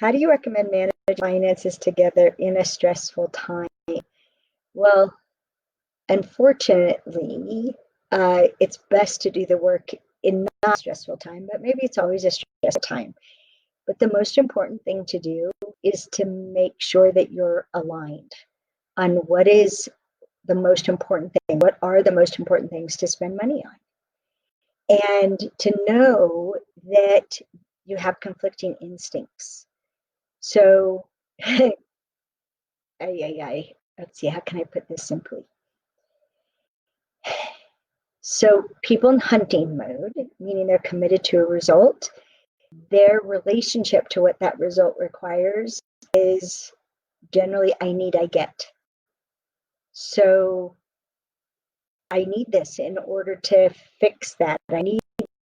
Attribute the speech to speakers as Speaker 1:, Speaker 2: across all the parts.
Speaker 1: How do you recommend managing finances together in a stressful time? Well, unfortunately, it's best to do the work in not a stressful time, but maybe it's always a stressful time. But the most important thing to do is to make sure that you're aligned on what is the most important thing. What are the most important things to spend money on? And to know that you have conflicting instincts. So, let's see, how can I put this simply? So people in hunting mode, meaning they're committed to a result, their relationship to what that result requires is generally I need, I get. So I need this in order to fix that. I need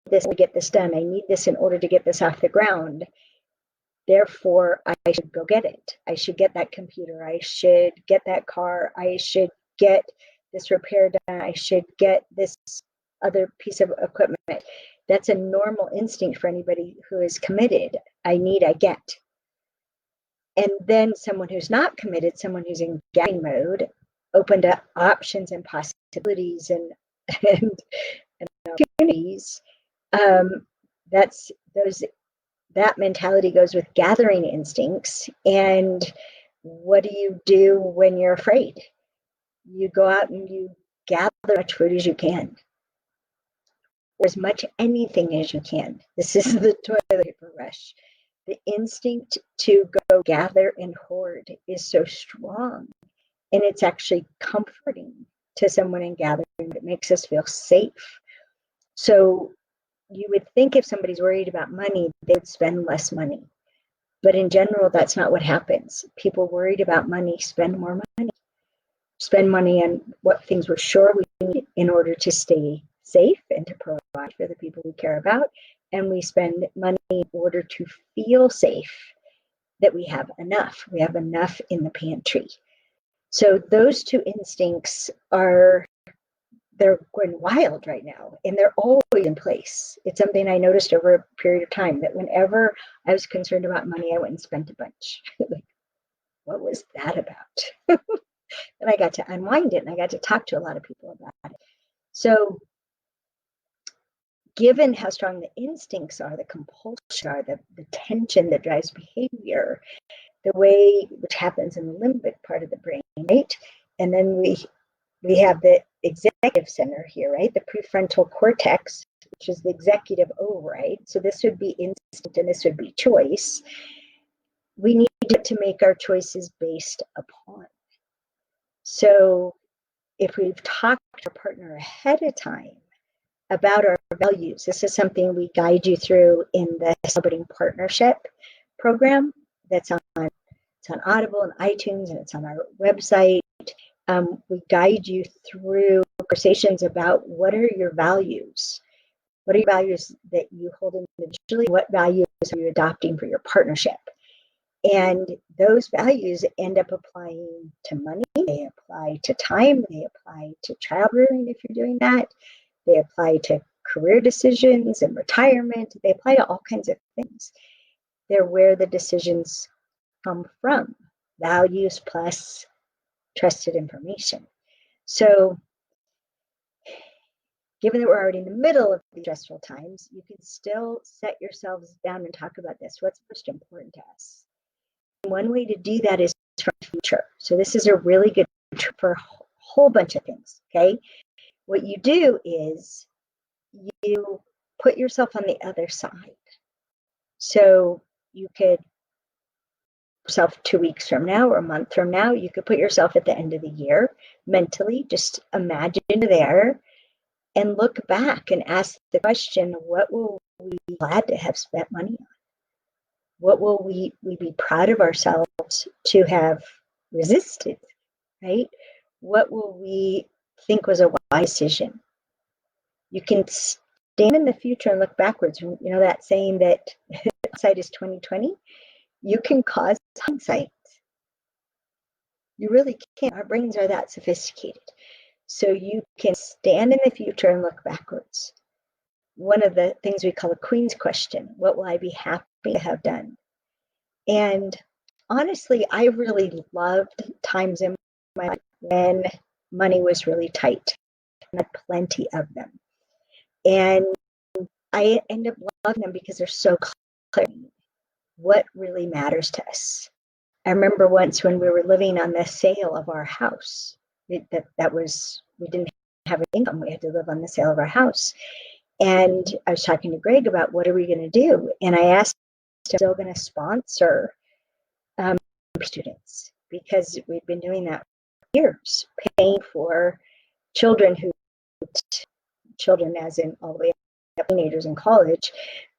Speaker 1: this to get this done. I need this in order to get this off the ground. Therefore, I should go get it. I should get that computer. I should get that car. I should get this repair done. I should get this other piece of equipment. That's a normal instinct for anybody who is committed. I need, I get. And then someone who's not committed, someone who's in getting mode, open to options and possibilities and opportunities. That mentality goes with gathering instincts. And what do you do when you're afraid? You go out and you gather as much food as you can, or as much anything as you can. This is the toilet paper rush. The instinct to go gather and hoard is so strong, and it's actually comforting to someone in gathering. It makes us feel safe. So you would think if somebody's worried about money, they would spend less money. But in general, that's not what happens. People worried about money spend more money. Spend money on what things we're sure we need in order to stay safe and to provide for the people we care about. And we spend money in order to feel safe, that we have enough. We have enough in the pantry. So those two instincts they're going wild right now, and they're always in place. It's something I noticed over a period of time, that whenever I was concerned about money, I went and spent a bunch. Like, what was that about? And I got to unwind it, and I got to talk to a lot of people about it. So given how strong the instincts are, the compulsion are, the tension that drives behavior, the way, which happens in the limbic part of the brain, right? And then we have the executive center here, right? The prefrontal cortex, which is the executive override. So this would be instinct and this would be choice. We need to make our choices based upon. So if we've talked to our partner ahead of time about our values, this is something we guide you through in the Celebrating Partnership program that's on Audible and iTunes, and it's on our website. We guide you through conversations about what are your values. What are your values that you hold individually? What values are you adopting for your partnership? And those values end up applying to money, they apply to time, they apply to child rearing if you're doing that, they apply to career decisions and retirement, they apply to all kinds of things. They're where the decisions come from, values plus trusted information. So given that we're already in the middle of these stressful times, you can still set yourselves down and talk about this. What's most important to us? And one way to do that is from the future. So this is a really good trick for a whole bunch of things, okay? What you do is you put yourself on the other side. So you could yourself 2 weeks from now or a month from now, you could put yourself at the end of the year mentally, just imagine there and look back and ask the question, what will we be glad to have spent money on? What will we be proud of ourselves to have resisted, right? What will we think was a wise decision? You can stand in the future and look backwards. You know that saying that hindsight is 20/20? You can cause hindsight. You really can. Our brains are that sophisticated. So you can stand in the future and look backwards. One of the things we call a Queen's question, what will I be happy to have done? And honestly, I really loved times in my life when money was really tight. I had plenty of them. And I end up loving them because they're so clear what really matters to us. I remember once when we were living on the sale of our house, we didn't have an income. We had to live on the sale of our house. And I was talking to Greg about what are we going to do? And I asked if I'm still going to sponsor students, because we've been doing that for years, paying for children as in all the way up teenagers in college,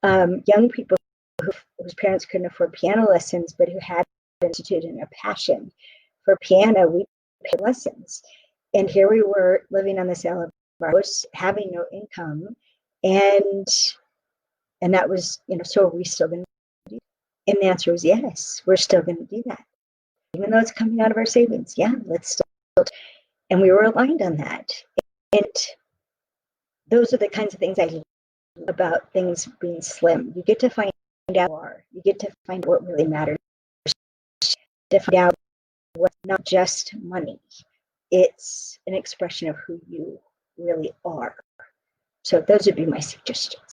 Speaker 1: young people whose parents couldn't afford piano lessons, but who had an institute and a passion for piano. We paid lessons. And here we were living on the sale of our house, having no income. And that was, so are we still going to do that? And the answer was yes, we're still going to do that. Even though it's coming out of our savings. Yeah, let's still. And we were aligned on that. And those are the kinds of things I love about things being slim. You get to find out more. You get to find what really matters. To find out what's not just money. It's an expression of who you really are. So those would be my suggestions.